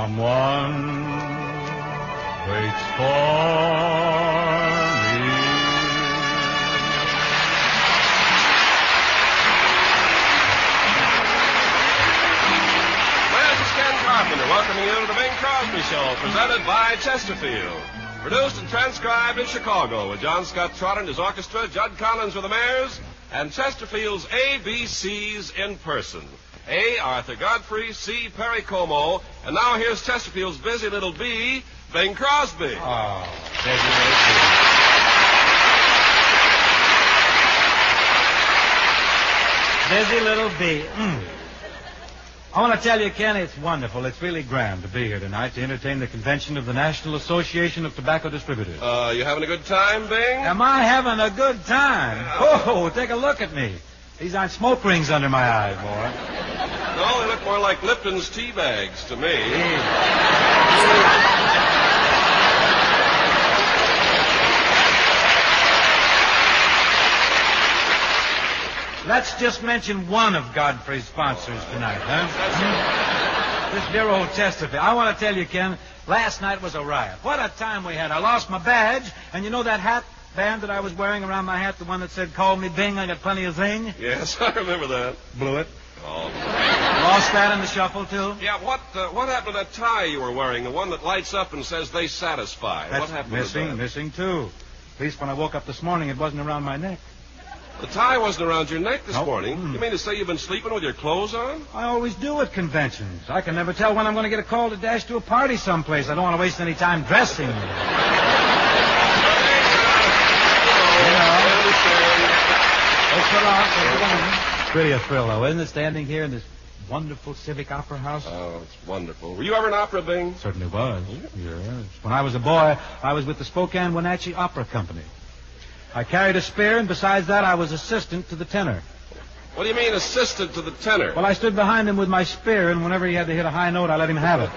Someone waits for me. This is Ken Carpenter welcoming you to the Bing Crosby Show, presented by Chesterfield. Produced and transcribed in Chicago with John Scott Trotter and his orchestra, Judd Collins with the Mares, and Chesterfield's ABCs in person. A, Arthur Godfrey, C, Perry Como, and now here's Chesterfield's busy little B, Bing Crosby. Oh, busy little B. I want to tell you, Ken, it's wonderful. It's really grand to be here tonight to entertain the convention of the National Association of Tobacco Distributors. You having a good time, Bing? Am I having a good time? Oh, take a look at me. These aren't smoke rings under my eyes, boy. No, they look more like Lipton's tea bags to me. Let's just mention one of Godfrey's sponsors tonight, huh? This dear old Chesterfield. I want to tell you, Ken, last night was a riot. What a time we had. I lost my badge, and you know that hat band that I was wearing around my hat, the one that said, "Call me Bing, I got plenty of zing"? Yes, I remember that. Blew it. Oh. Lost that in the shuffle, too? Yeah, what happened to that tie you were wearing, the one that lights up and says "they satisfy"? That's what happened missing, to that? missing, too. At least when I woke up this morning, it wasn't around my neck. The tie wasn't around your neck this Nope. morning. You mean to say you've been sleeping with your clothes on? I always do at conventions. I can never tell when I'm going to get a call to dash to a party someplace. I don't want to waste any time dressing. You know. It's really a thrill, though, isn't it, standing here in this wonderful civic opera house? Oh, it's wonderful. Were you ever in opera, Bing? Certainly was. Yes. When I was a boy, I was with the Spokane Wenatchee Opera Company. I carried a spear, and besides that, I was assistant to the tenor. What do you mean, assistant to the tenor? Well, I stood behind him with my spear, and whenever he had to hit a high note, I let him have it.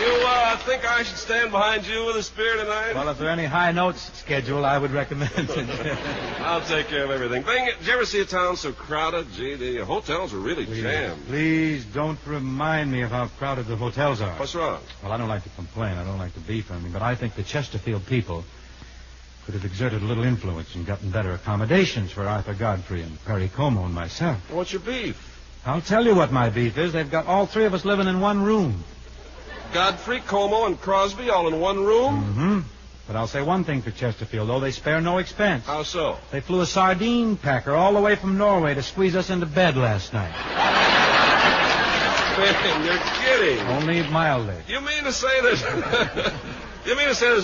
You think I should stand behind you with a spear tonight? Well, if there are any high notes scheduled, I would recommend it. I'll take care of everything. Bing, did you ever see a town so crowded? Gee, the hotels are really jammed. Please don't remind me of how crowded the hotels are. What's wrong? Well, I don't like to complain. I don't like to beef on me, but I think the Chesterfield people could have exerted a little influence and gotten better accommodations for Arthur Godfrey and Perry Como and myself. What's your beef? I'll tell you what my beef is. They've got all three of us living in one room. Godfrey, Como, and Crosby all in one room? Mm-hmm. But I'll say one thing for Chesterfield, though. They spare no expense. How so? They flew a sardine packer all the way from Norway to squeeze us into bed last night. Man, you're kidding. Only mildly. You mean to say there's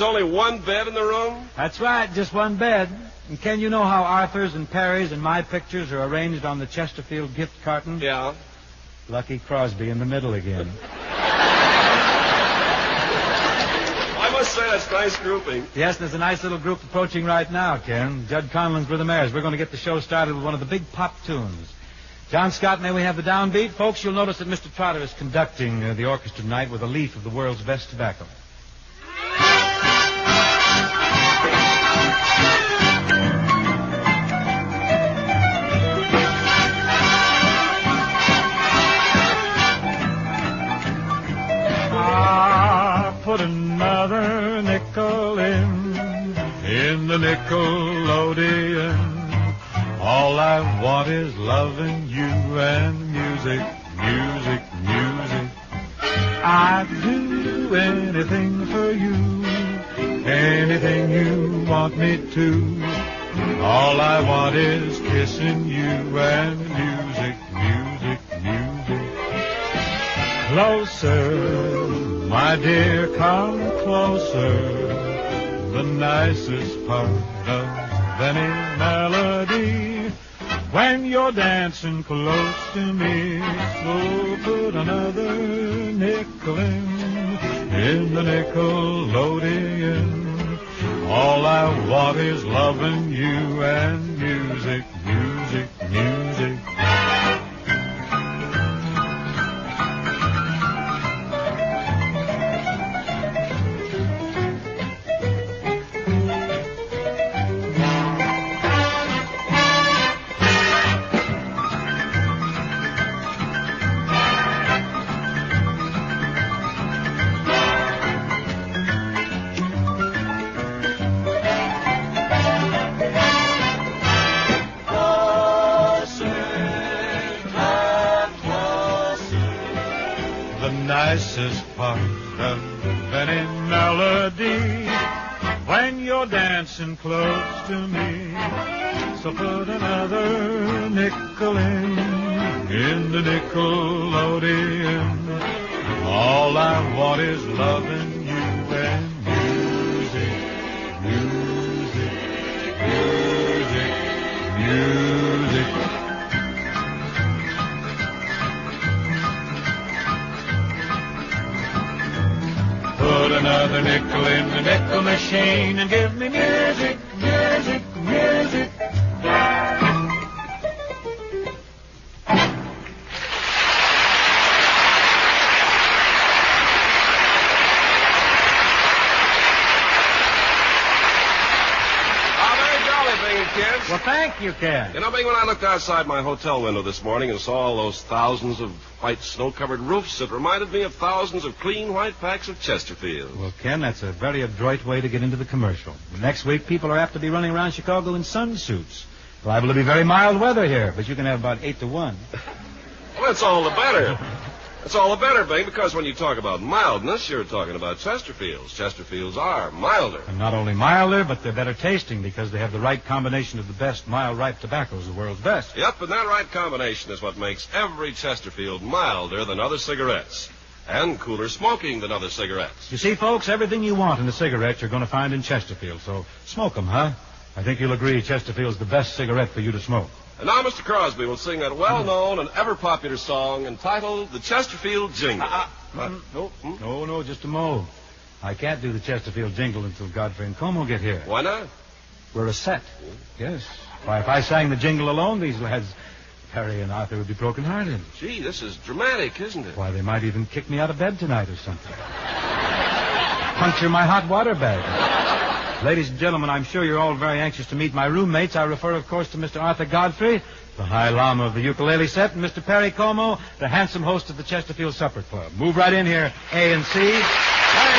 only one bed in the room? That's right, just one bed. And Ken, you know how Arthur's and Perry's and my pictures are arranged on the Chesterfield gift carton? Yeah. Lucky Crosby in the middle again. I must say that's nice grouping. Yes, there's a nice little group approaching right now, Ken. Judd Conlon's with the Mares. We're going to get the show started with one of the big pop tunes. John Scott, may we have the downbeat? Folks, you'll notice that Mr. Trotter is conducting the orchestra tonight with a leaf of the world's best tobacco. Put another nickel in the Nickelodeon. All I want is loving you and music, music, music. I'd do anything for you, anything you want me to. All I want is kissing you and music, music, music. Closer, my dear, come closer. The nicest part of any melody when you're dancing close to me. So put another nickel in the Nickelodeon. All I want is loving you and music, music, music. nicest part of any melody when you're dancing close to me. So put another nickel in the Nickelodeon. All I want is loving you and music, music, music, music. Put another nickel in the nickel machine and give me music, music, music. Kids. Well, thank you, Ken. You know, Bing, when I looked outside my hotel window this morning and saw all those thousands of white snow-covered roofs, it reminded me of thousands of clean white packs of Chesterfield. Well, Ken, that's a very adroit way to get into the commercial. Next week, people are apt to be running around Chicago in sunsuits. Liable to be very mild weather here, but you can have about 8 to 1. Well, that's all the better. That's all the better, Bing, because when you talk about mildness, you're talking about Chesterfields. Chesterfields are milder. And not only milder, but they're better tasting because they have the right combination of the best mild ripe tobaccos, the world's best. Yep, and that right combination is what makes every Chesterfield milder than other cigarettes and cooler smoking than other cigarettes. You see, folks, everything you want in a cigarette you're going to find in Chesterfield, so smoke them, huh? I think you'll agree Chesterfield's the best cigarette for you to smoke. And now Mr. Crosby will sing that well-known and ever-popular song entitled The Chesterfield Jingle. No, just a mo. I can't do the Chesterfield jingle until Godfrey and Como get here. Why not? We're a set. Yes. Why, if I sang the jingle alone, these lads, Harry and Arthur, would be broken-hearted. Gee, this is dramatic, isn't it? Why, they might even kick me out of bed tonight or something. Puncture my hot water bag. Ladies and gentlemen, I'm sure you're all very anxious to meet my roommates. I refer, of course, to Mr. Arthur Godfrey, the High Lama of the ukulele set, and Mr. Perry Como, the handsome host of the Chesterfield Supper Club. Move right in here, A and C. Hi,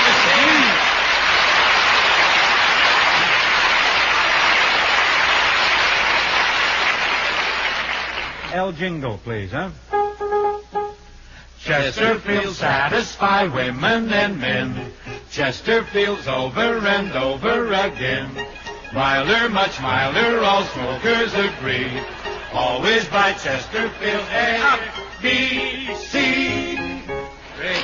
Mr. G. L jingle, please, huh? Chesterfield satisfy women and men. Chesterfield's over and over again. Milder, much milder, all smokers agree. Always buy Chesterfield A, B, C. Great.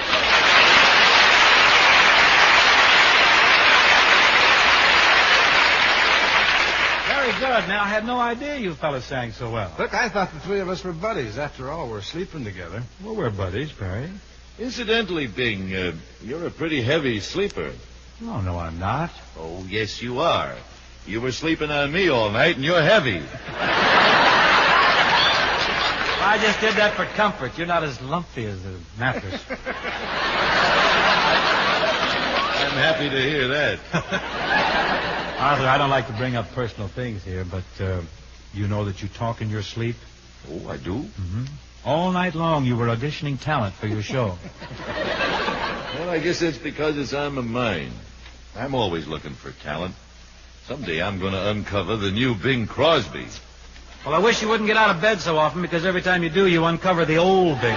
Very good. Now, I had no idea you fellas sang so well. Look, I thought the three of us were buddies. After all, we're sleeping together. Well, we're buddies, Perry. Incidentally, Bing, you're a pretty heavy sleeper. Oh, no, I'm not. Oh, yes, you are. You were sleeping on me all night, and you're heavy. I just did that for comfort. You're not as lumpy as a mattress. I'm happy to hear that. Arthur, I don't like to bring up personal things here, but you know that you talk in your sleep? Oh, I do? Mm-hmm. All night long you were auditioning talent for your show. Well, I guess that's because it's on my mind. I'm always looking for talent. Someday I'm going to uncover the new Bing Crosby. Well, I wish you wouldn't get out of bed so often, because every time you do, you uncover the old Bing.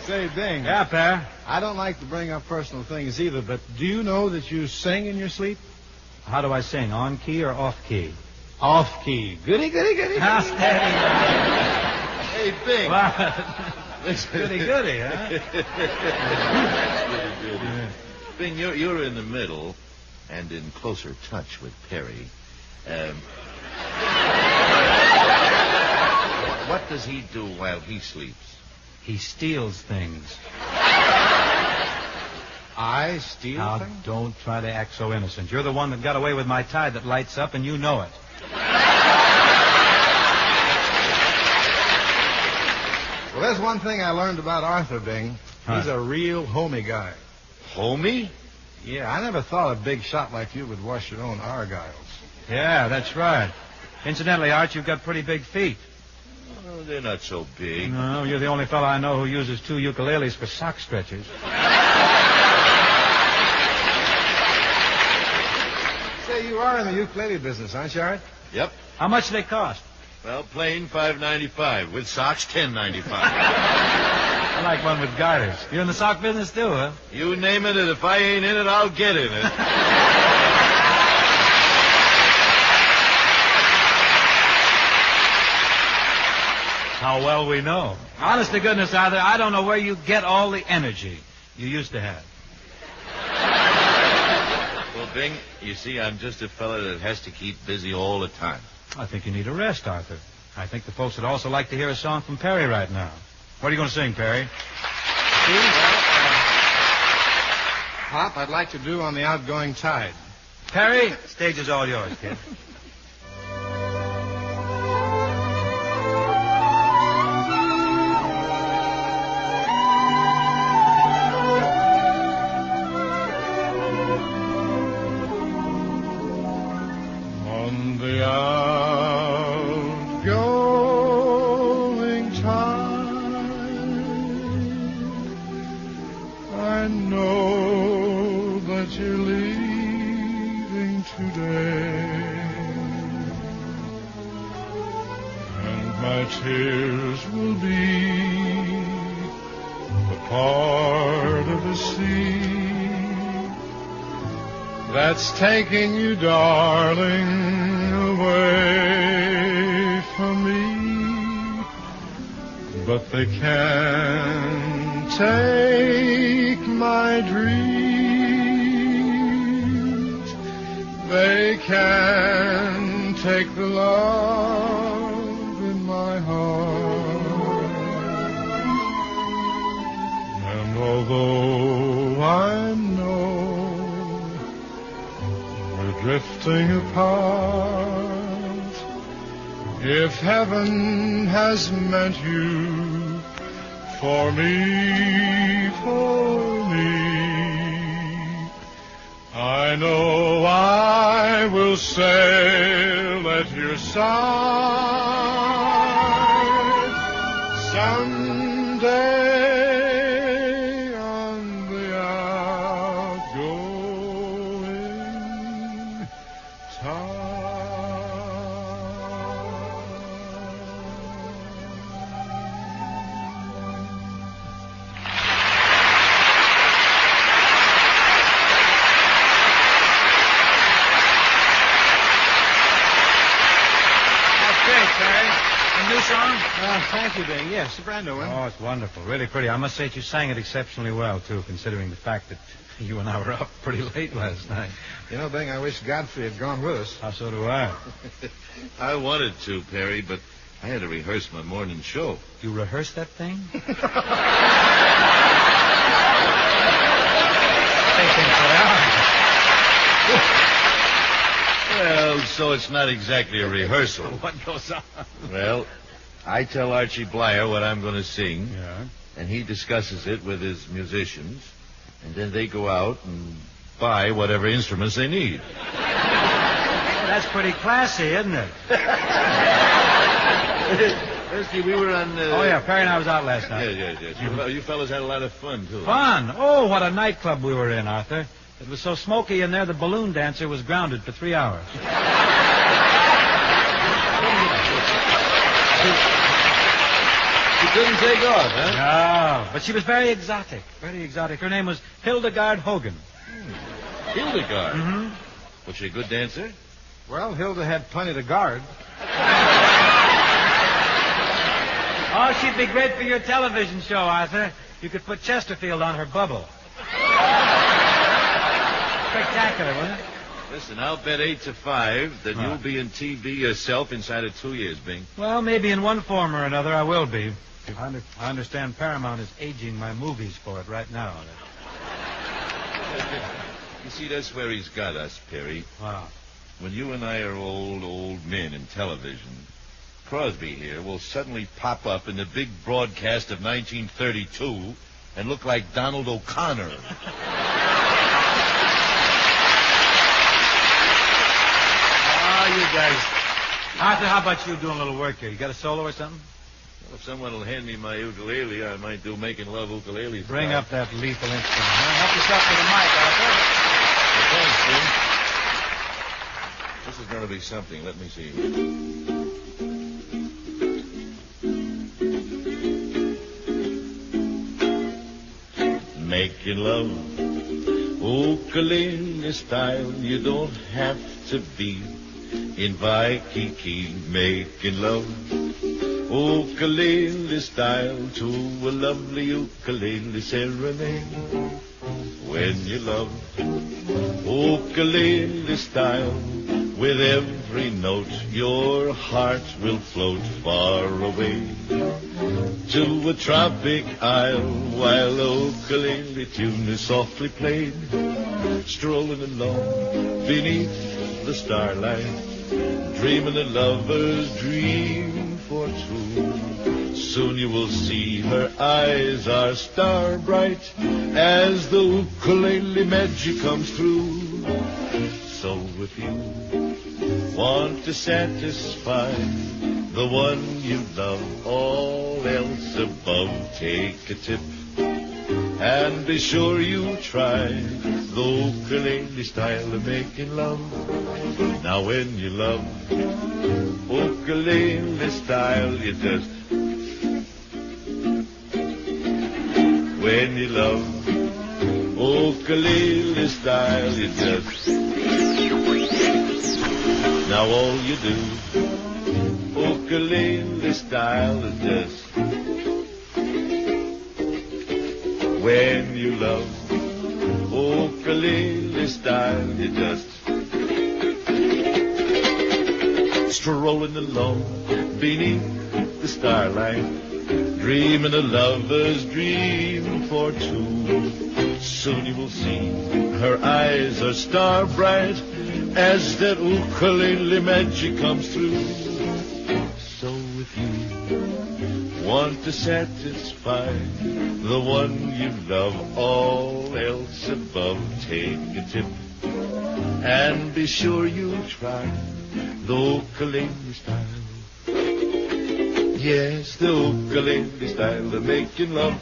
Say, Bing. Yeah, Per? I don't like to bring up personal things either, but do you know that you sing in your sleep? How do I sing, on key or off key? Off key. Goody, goody, goody. Hey, Bing. Goody, goody, huh? Goody. Bing, you're in the middle and in closer touch with Perry. What does he do while he sleeps? He steals things. I steal Now, things? don't try to act so innocent. You're the one that got away with my tie that lights up, and you know it. Well, there's one thing I learned about Arthur, Bing. Huh. He's a real homey guy. Homie? Yeah, I never thought a big shot like you would wash your own argyles. Yeah, that's right. Incidentally, Art, you've got pretty big feet. Oh, they're not so big. No, you're the only fellow I know who uses 2 ukuleles for sock stretchers. Say, you are in the ukulele business, aren't you, Art? Yep. How much do they cost? Well, plain $5.95. With socks, $10.95. I like one with garters. You're in the sock business, too, huh? You name it, and if I ain't in it, I'll get in it. How well we know. Honest to goodness, Arthur, I don't know where you get all the energy you used to have. Well, Bing, you see, I'm just a fella that has to keep busy all the time. I think you need a rest, Arthur. I think the folks would also like to hear a song from Perry right now. What are you going to sing, Perry? Pop, I'd like to do On the Outgoing Tide. Perry, stage is all yours, kid. On the outgoing tide, I know that you're leaving today, and my tears will be a part of the sea that's taking you, darling, away from me. But they can't take my dreams. They can't take the love in my heart. And although I know drifting apart, if heaven has meant you for me, I know I will sail at your side someday. Thank you, Bing. Yes, a brand new one. Oh, it's wonderful. Really pretty. I must say that you sang it exceptionally well, too, considering the fact that you and I were up pretty late last night. You know, Bing, I wish Godfrey had gone with us. Oh, so do I. I wanted to, Perry, but I had to rehearse my morning show. You rehearsed that thing? Well, so it's not exactly a rehearsal. What goes on? Well, I tell Archie Blyer what I'm going to sing, Yeah. and he discusses it with his musicians, and then they go out and buy whatever instruments they need. That's pretty classy, isn't it? Firstly, we were on... Oh, yeah, Perry and I was out last night. Yes. You fellas had a lot of fun, too. Fun? Oh, what a nightclub we were in, Arthur. It was so smoky in there, the balloon dancer was grounded for 3 hours. She couldn't take off, huh? No, but she was very exotic. Very exotic. Her name was Hildegard Hogan. Hildegard? Mm-hmm. Was she a good dancer? Well, Hilda had plenty to guard. Oh, she'd be great for your television show, Arthur. You could put Chesterfield on her bubble. Spectacular, wasn't it? Listen, I'll bet 8-5 that you'll be in TV yourself inside of 2 years, Bing. Well, maybe in one form or another I will be. I understand Paramount is aging my movies for it right now. You see, that's where he's got us, Perry. Wow. When you and I are old men in television, Crosby here will suddenly pop up in the big broadcast of 1932 and look like Donald O'Connor. You guys. Arthur, how about you doing a little work here? You got a solo or something? Well, if someone will hand me my ukulele, I might do Making Love ukulele. Bring up that lethal instrument. Help yourself to the mic, Arthur. Thanks, Jim. going to be something. Let me see. Making love, ukulele style. You don't have to be in Waikiki. Making love, ukulele style to a lovely ukulele serenade. When you love, ukulele style, with every note your heart will float far away to a tropic isle while the ukulele tune is softly played, strolling along beneath the starlight, dreaming a lover's dream for two. Soon you will see her eyes are star bright as the ukulele magic comes through. So if you want to satisfy the one you love, all else above, take a tip and be sure you try the ukulele style of making love. Now when you love ukulele style, you just when you love ukulele style, you just now all you do ukulele style is just when you love ukulele style, you just strolling along beneath the starlight, dreaming a lover's dream for two. Soon you will see her eyes are star bright as that ukulele magic comes through. So if you want to satisfy the one you love, all else above, take a tip and be sure you try the ukulele style. Yes, the ukulele style of making love.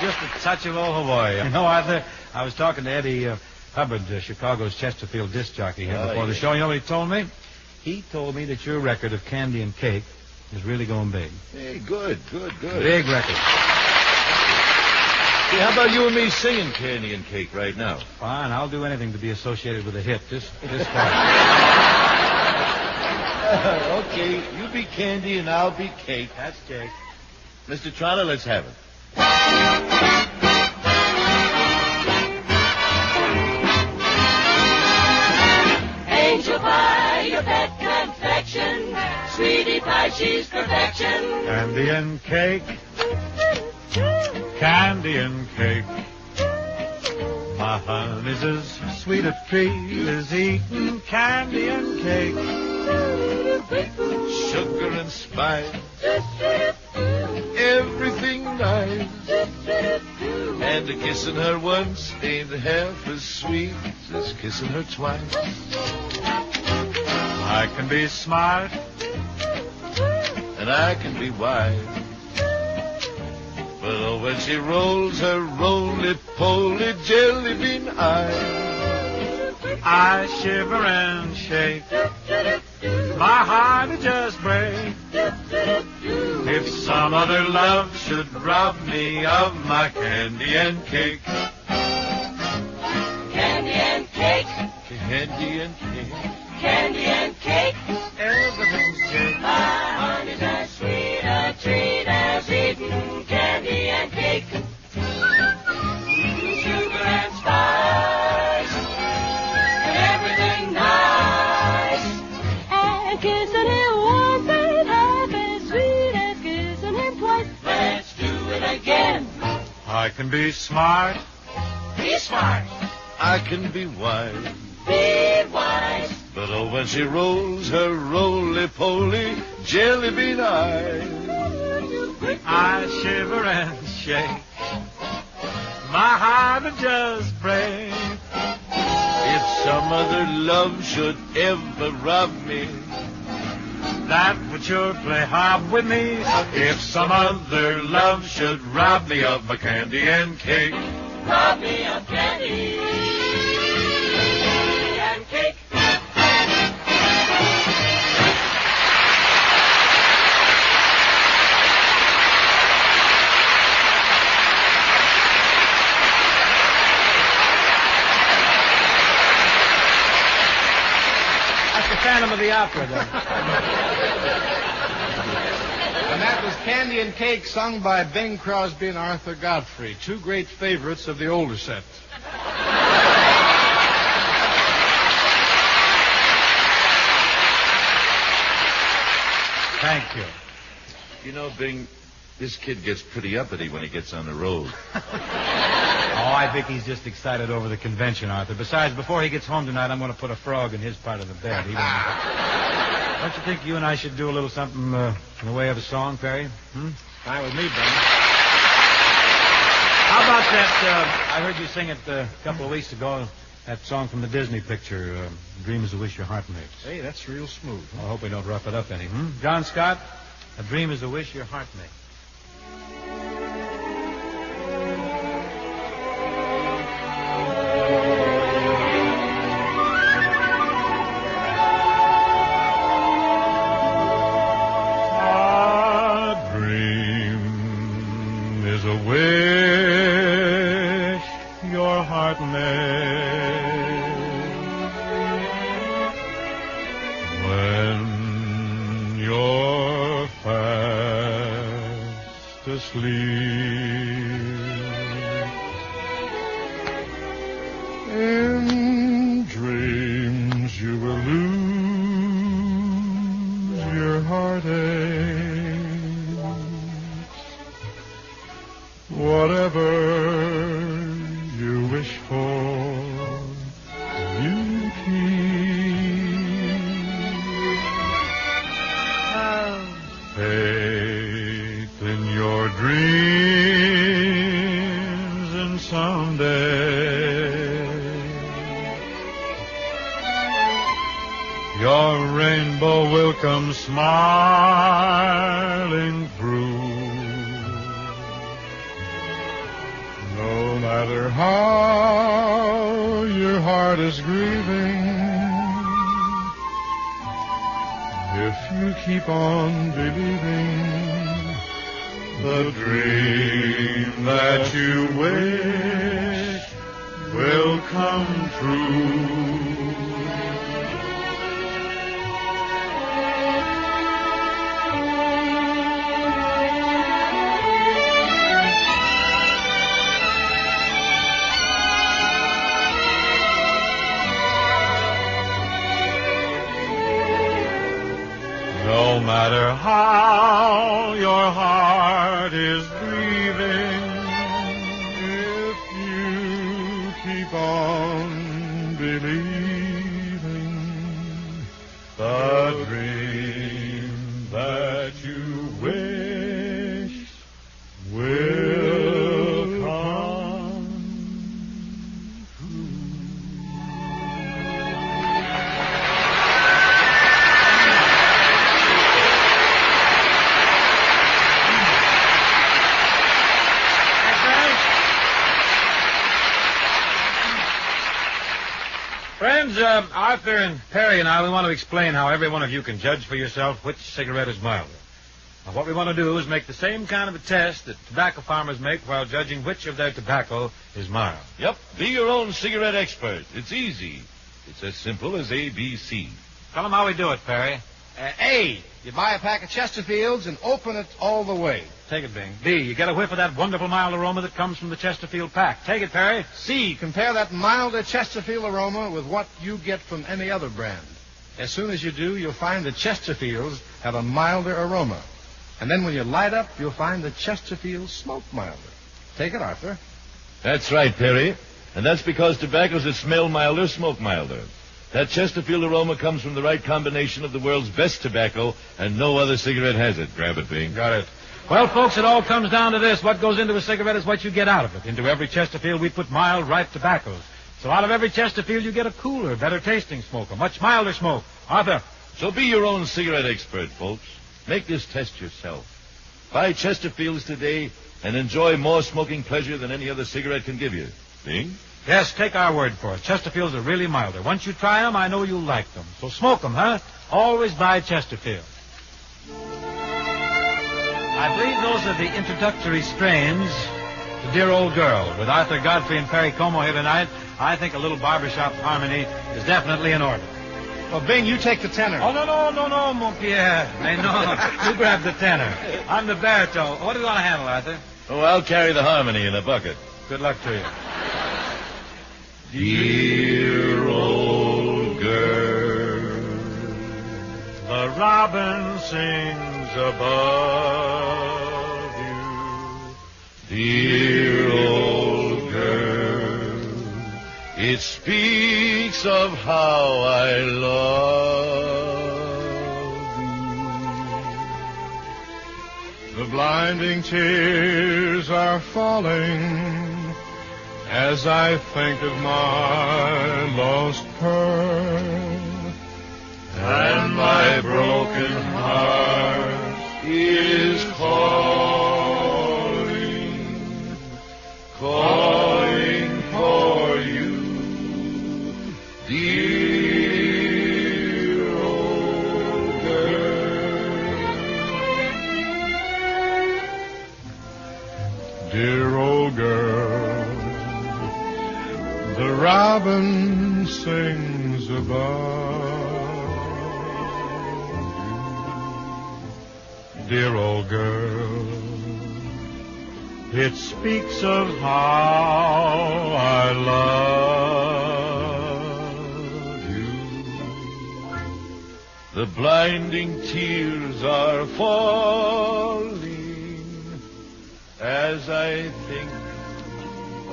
Just a touch of old Hawaii. You know, Arthur, I was talking to Eddie Hubbard, Chicago's Chesterfield disc jockey here before the show. You know what he told me? He told me that your record of Candy and Cake is really going big. Hey, good. Big record. Hey, how about you and me singing Candy and Cake right now? Fine, I'll do anything to be associated with a hit. This part. Okay, you be Candy and I'll be Cake. That's Cake. Mr. Trotter, let's have it. Angel pie, your pet confection. Sweetie pie, she's perfection. Candy and cake, candy and cake. My honey's as sweet a treat as eating candy and cake. Sugar and spice, everything nice. And kissing her once ain't half as sweet as kissing her twice. I can be smart, and I can be wise. But oh, when she rolls her roly-poly jelly bean eyes, I shiver and shake. My heart will just break. If some other love should rob me of my candy and cake. Candy and cake, candy and cake. candy and cake. Everything's cake. My honey's as sweet a treat as eating candy and cake. Sugar and spice, and everything nice. And kissing him once ain't half as sweet as kissing him twice. Let's do it again. I can be smart, Be smart, I can be wise. be wise. But oh, when she rolls her roly-poly jelly bean eyes, I shiver and shake. My heart will just break. if that some other love should ever rob me. That would sure play hob with me if some other love should rob me of my candy and cake. Rob me of candy and cake. That's the Phantom of the Opera, then. And that was Candy and Cake, sung by Bing Crosby and Arthur Godfrey, two great favorites of the older set. Thank you. You know, Bing, this kid gets pretty uppity when he gets on the road. Oh, I think he's just excited over the convention, Arthur. Besides, before he gets home tonight, I'm going to put a frog in his part of the bed. Don't you think you and I should do a little something in the way of a song, Perry? Fine with me, Ben. How about that, I heard you sing it a couple of weeks ago, that song from the Disney picture, Dream is a Wish Your Heart Makes. Hey, that's real smooth. I hope we don't rough it up any. John Scott, a dream is a wish your heart makes. In dreams you will lose your heartaches. Whatever you wish for, you keep. Have faith in your dreams, and someday your rainbow will come smiling through. No matter how your heart is grieving, if you keep on believing, the dream that you wish will come true. No matter how your heart is grieving, if you keep on believing, the dream that you wish will come true. Friends, Arthur and Perry and I, we want to explain how every one of you can judge for yourself which cigarette is milder. Now, what we want to do is make the same kind of a test that tobacco farmers make while judging which of their tobacco is mild. Yep, be your own cigarette expert. It's easy. It's as simple as ABC. Tell them how we do it, Perry. A, you buy a pack of Chesterfields and open it all the way. Take it, Bing. B, you get a whiff of that wonderful mild aroma that comes from the Chesterfield pack. Take it, Perry. C, compare that milder Chesterfield aroma with what you get from any other brand. As soon as you do, you'll find the Chesterfields have a milder aroma. And then when you light up, you'll find the Chesterfields smoke milder. Take it, Arthur. That's right, Perry. And that's because tobaccos that smell milder smoke milder. That Chesterfield aroma comes from the right combination of the world's best tobacco, and no other cigarette has it. Grab it, Bing. Got it. Well, folks, it all comes down to this. What goes into a cigarette is what you get out of it. Into every Chesterfield, we put mild, ripe tobaccos. So out of every Chesterfield, you get a cooler, better-tasting smoke, a much milder smoke. Arthur. So be your own cigarette expert, folks. Make this test yourself. Buy Chesterfields today and enjoy more smoking pleasure than any other cigarette can give you. Bing? Yes, take our word for it. Chesterfields are really milder. Once you try them, I know you'll like them. So smoke them, huh? Always buy Chesterfield. I believe those are the introductory strains to Dear Old Girl. With Arthur Godfrey and Perry Como here tonight, I think a little barbershop harmony is definitely in order. Well, Bing, you take the tenor. Oh, no, mon Pierre. Hey, no, you grab the tenor. I'm the baritone. What do you want to handle, Arthur? Oh, I'll carry the harmony in a bucket. Good luck to you. Dear old girl, The robin sings above you. dear old girl, it speaks of how I love you. The blinding tears are falling as I think of my lost pearl, And my broken heart is calling, calling for you, dear old girl. dear old girl. The robin sings above you. Dear old girl, It speaks of how I love you. The blinding tears are falling as I think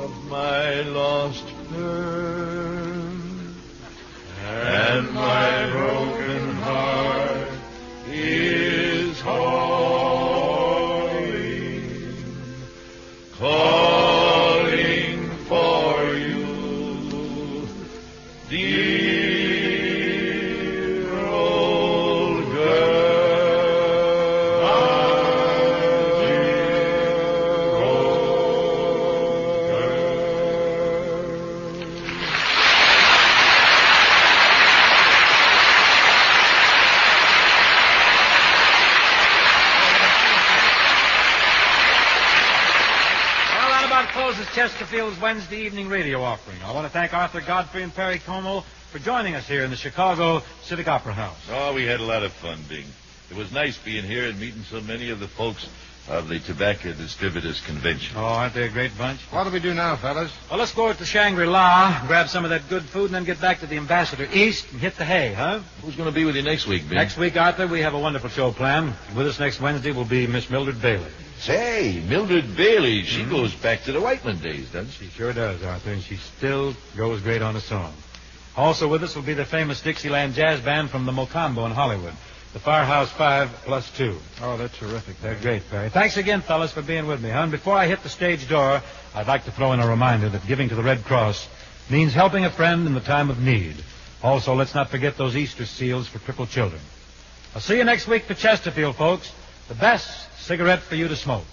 of my lost pearl, and my broken heart is calling, calling for you, dear old girl. Dear old girl. Well, that about closes Chesterfield's Wednesday evening radio offering. I want to thank Arthur Godfrey and Perry Como for joining us here in the Chicago Civic Opera House. Oh, we had a lot of fun, Bing. It was nice being here and meeting so many of the folks of the Tobacco Distributors Convention. Oh, aren't they a great bunch? what do we do now, fellas? Well, let's go to Shangri-La, grab some of that good food, and then get back to the Ambassador East and hit the hay, huh? Who's going to be with you next week, Bing? Next week, Arthur, we have a wonderful show planned. With us next Wednesday will be Miss Mildred Bailey. Say, Mildred Bailey, she goes back to the Whiteman days, doesn't she? She sure does, Arthur, and she still goes great on a song. Also with us will be the famous Dixieland Jazz Band from the Mocambo in Hollywood. The Firehouse 5+2. Oh, they're terrific. They're great, Perry. Thanks again, fellas, for being with me, huh? And before I hit the stage door, I'd like to throw in a reminder that giving to the Red Cross means helping a friend in the time of need. Also, let's not forget those Easter seals for crippled children. I'll see you next week for Chesterfield, folks. The best cigarette for you to smoke.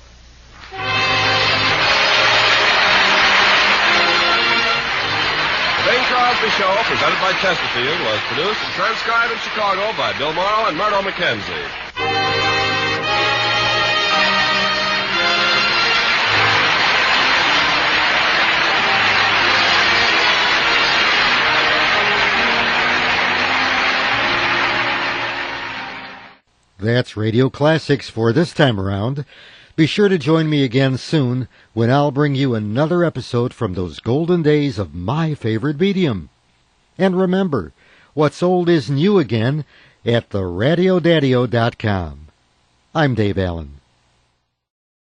The Bing Crosby Show, presented by Chesterfield, was produced and transcribed in Chicago by Bill Morrow and Murdo McKenzie. That's Radio Classics for this time around. Be sure to join me again soon when I'll bring you another episode from those golden days of my favorite medium. And remember, what's old is new again at theradiodaddio.com. I'm Dave Allen.